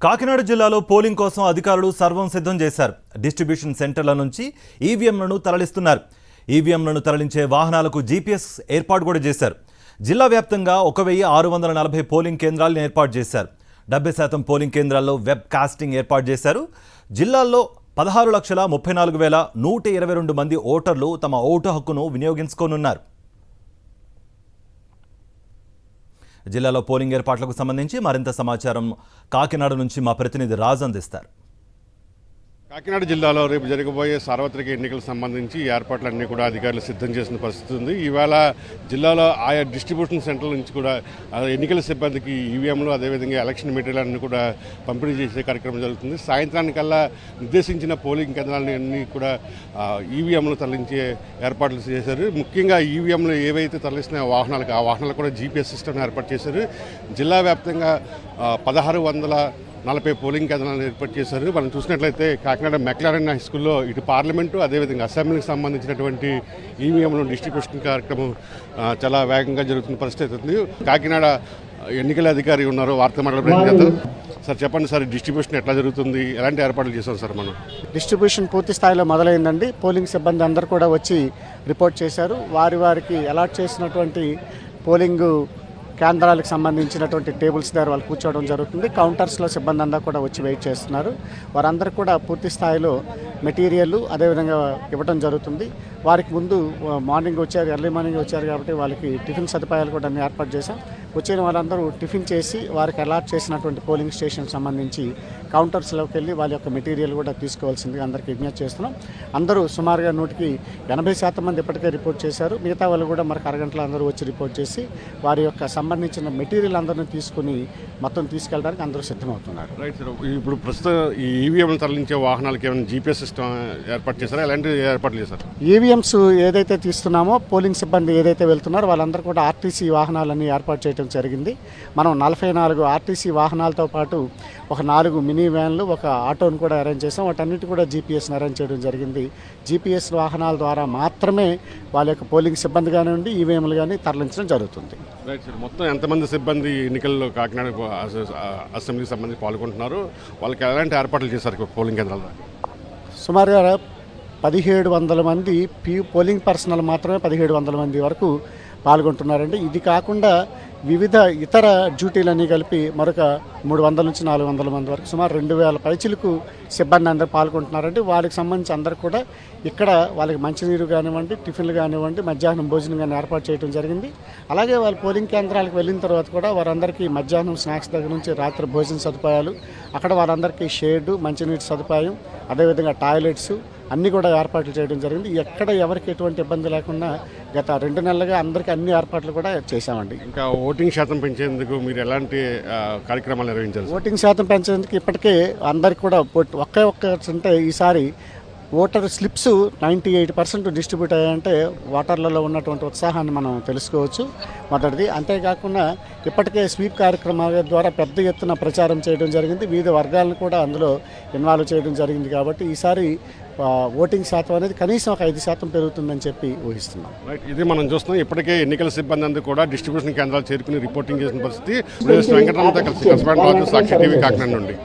కాకినాడ జిల్లాలో పోలింగ్ కోసం అధికారులు సర్వం సిద్ధం చేశారు. డిస్ట్రిబ్యూషన్ సెంటర్ల నుంచి ఈవీఎంలను తరలిస్తున్నారు. ఈవీఎంలను తరలించే వాహనాలకు జీపీఎస్ ఏర్పాటు కూడా చేశారు. జిల్లా వ్యాప్తంగా 1640 పోలింగ్ కేంద్రాలను ఏర్పాటు చేశారు. 70% పోలింగ్ కేంద్రాల్లో వెబ్ కాస్టింగ్ ఏర్పాటు చేశారు. జిల్లాలో 16,34,122 మంది ఓటర్లు తమ ఓటు హక్కును వినియోగించుకోనున్నారు. జిల్లాలో పోలింగ్ ఏర్పాట్లకు సంబంధించి మరింత సమాచారం కాకినాడ నుంచి మా ప్రతినిధి రాజు అందిస్తారు. కాకినాడ జిల్లాలో రేపు జరగబోయే సార్వత్రిక ఎన్నికలకు సంబంధించి ఏర్పాట్లన్నీ కూడా అధికారులు సిద్ధం చేసిన పరిస్థితి ఉంది. ఇవాళ జిల్లాలో ఆయా డిస్ట్రిబ్యూషన్ సెంటర్ల నుంచి కూడా ఎన్నికల సిబ్బందికి ఈవీఎంలు అదేవిధంగా ఎలక్షన్ మెటీరియల్ అన్ని కూడా పంపిణీ చేసే కార్యక్రమం జరుగుతుంది. సాయంత్రానికల్లా నిర్దేశించిన పోలింగ్ కేంద్రాలన్నీ కూడా ఈవీఎంలు తరలించే ఏర్పాట్లు చేశారు. ముఖ్యంగా ఈవీఎంలు ఏవైతే తరలిస్తున్న వాహనాలకు ఆ వాహనాలకు కూడా జీపీఎస్ సిస్టమ్ ఏర్పాటు చేశారు. జిల్లా వ్యాప్తంగా 1640 పోలింగ్ కేంద్రాలను ఏర్పాటు చేశారు. మనం చూసినట్లయితే కాకినాడ మెక్లారెన్ హై స్కూల్లో ఇటు పార్లమెంటు అదేవిధంగా అసెంబ్లీకి సంబంధించినటువంటి ఈవీఎంలు డిస్ట్రిబ్యూషన్ కార్యక్రమం చాలా వేగంగా జరుగుతున్న పరిస్థితి ఉంది. కాకినాడ ఎన్నికల అధికారి ఉన్నారు, వార్తా మాట్లాడారు. సార్ చెప్పండి సార్, డిస్ట్రిబ్యూషన్ ఎట్లా జరుగుతుంది, ఎలాంటి ఏర్పాట్లు చేశాం సార్? మనం డిస్ట్రిబ్యూషన్ పూర్తి స్థాయిలో మొదలైందండి. పోలింగ్ సిబ్బంది అందరూ కూడా వచ్చి రిపోర్ట్ చేశారు. వారికి అలాట్ చేసినటువంటి పోలింగ్ కేంద్రాలకు సంబంధించినటువంటి టేబుల్స్ దగ్గర వాళ్ళు కూర్చోవడం జరుగుతుంది. కౌంటర్స్లో సిబ్బంది అంతా కూడా వచ్చి వెయిట్ చేస్తున్నారు. వారందరూ కూడా పూర్తి స్థాయిలో మెటీరియల్ అదేవిధంగా ఇవ్వడం జరుగుతుంది. వారికి ముందు మార్నింగ్ వచ్చారు, ఎర్లీ మార్నింగ్ వచ్చారు కాబట్టి వాళ్ళకి టిఫిన్ సదుపాయాలు కూడా అన్ని ఏర్పాటు చేశాం. వచ్చిన వాళ్ళందరూ టిఫిన్ చేసి వారికి అలాట్ చేసినటువంటి పోలింగ్ స్టేషన్ సంబంధించి కౌంటర్స్లోకి వెళ్ళి వాళ్ళ యొక్క మెటీరియల్ కూడా తీసుకోవాల్సిందిగా అందరికీ విజ్ఞప్తి చేస్తున్నాం. అందరూ సుమారుగా 80% మంది ఇప్పటికే రిపోర్ట్ చేశారు. మిగతా వాళ్ళు కూడా మనకు అరగంటలో అందరూ వచ్చి రిపోర్ట్ చేసి వారి యొక్క సంబంధించిన మెటీరియల్ అందరినీ తీసుకుని మొత్తం తీసుకెళ్ళడానికి అందరూ సిద్ధమవుతున్నారు. రైట్ సార్, ఇప్పుడు ప్రస్తుతం ఈ ఈవీఎంలు తరలించే వాహనాలకి ఏమైనా జీపీఎస్ సిస్టమ్ ఏర్పాటు చేశారా? ఎలాంటి ఏర్పాట్లు చేశారు? ఈవీఎంస్ ఏదైతే తీస్తున్నామో పోలింగ్ సిబ్బంది ఏదైతే వెళ్తున్నారో వాళ్ళందరూ కూడా ఆర్టీసీ వాహనాలన్నీ ఏర్పాటు చేయడం జరిగింది. మనం 44 ఆర్టీసీ వాహనాలతో పాటు ఒక 4 మినీ వ్యాన్లు, ఒక ఆటోను కూడా అరేంజ్ చేసాం. వాటన్నిటి కూడా జీపీఎస్ని అరేంజ్ చేయడం జరిగింది. జీపీఎస్ వాహనాల ద్వారా మాత్రమే వాళ్ళ యొక్క పోలింగ్ సిబ్బంది కానివ్వండి ఈవీఎంలు కానీ తరలించడం జరుగుతుంది. రైట్ సార్, మొత్తం ఎంతమంది సిబ్బంది ఎన్నికల్లో కాకినాడ అసెంబ్లీకి సంబంధించి పాల్గొంటున్నారు? వాళ్ళకి ఎలాంటి ఏర్పాట్లు చేశారు పోలింగ్ కేంద్రాల్లో? సుమారుగా 1700 మంది పోలింగ్ పర్సనల్ మాత్రమే 1700 మంది వరకు పాల్గొంటున్నారండి. ఇది కాకుండా వివిధ ఇతర డ్యూటీలన్నీ కలిపి మరొక 300 నుంచి 400 మంది వరకు సుమారు 2000 పైచిలకు సిబ్బంది అందరూ పాల్గొంటున్నారండి. వాళ్ళకి సంబంధించి అందరూ కూడా ఇక్కడ వాళ్ళకి మంచినీరు కానివ్వండి, టిఫిన్లు కానివ్వండి, మధ్యాహ్నం భోజనం కానీ ఏర్పాటు చేయడం జరిగింది. అలాగే వాళ్ళు పోలింగ్ కేంద్రాలకు వెళ్ళిన తర్వాత కూడా వారందరికీ మధ్యాహ్నం స్నాక్స్ దగ్గర నుంచి రాత్రి భోజన సదుపాయాలు, అక్కడ వారందరికీ షేడ్, మంచినీటి సదుపాయం, అదేవిధంగా టాయిలెట్స్ అన్నీ కూడా ఏర్పాట్లు చేయడం జరిగింది. ఎక్కడ ఎవరికి ఎటువంటి ఇబ్బంది లేకుండా గత 2 నెలలుగా అందరికీ అన్ని ఏర్పాట్లు కూడా చేశామండి. ఇంకా ఓటింగ్ శాతం పెంచేందుకు మీరు ఎలాంటి కార్యక్రమాలు నిర్వహించారు? ఓటింగ్ శాతం పెంచేందుకు ఇప్పటికే అందరికి కూడా ఒక్క ఈసారి ఓటర్ స్లిప్స్ 98% డిస్ట్రిబ్యూట్ అయ్యాయంటే ఓటర్లలో ఉన్నటువంటి ఉత్సాహాన్ని మనం తెలుసుకోవచ్చు. మొదటిది. అంతేకాకుండా ఇప్పటికే స్వీప్ కార్యక్రమాల ద్వారా పెద్ద ఎత్తున ప్రచారం చేయడం జరిగింది. వివిధ వర్గాలను కూడా అందులో ఇన్వాల్వ్ చేయడం జరిగింది. కాబట్టి ఈసారి ఓటింగ్ శాతం అనేది కనీసం ఒక 5% పెరుగుతుందని చెప్పి ఊహిస్తున్నాం. రైట్, ఇది మనం చూస్తున్నాం. ఇప్పటికే ఎన్నికల సిబ్బంది అందరూ కూడా డిస్ట్రిబ్యూషన్ కేంద్రాలు చేరుకుని రిపోర్టింగ్ చేసిన పరిస్థితి. వెంకటరామతో కలిసి సాక్షి టీవీ కాకినాడ నుండి.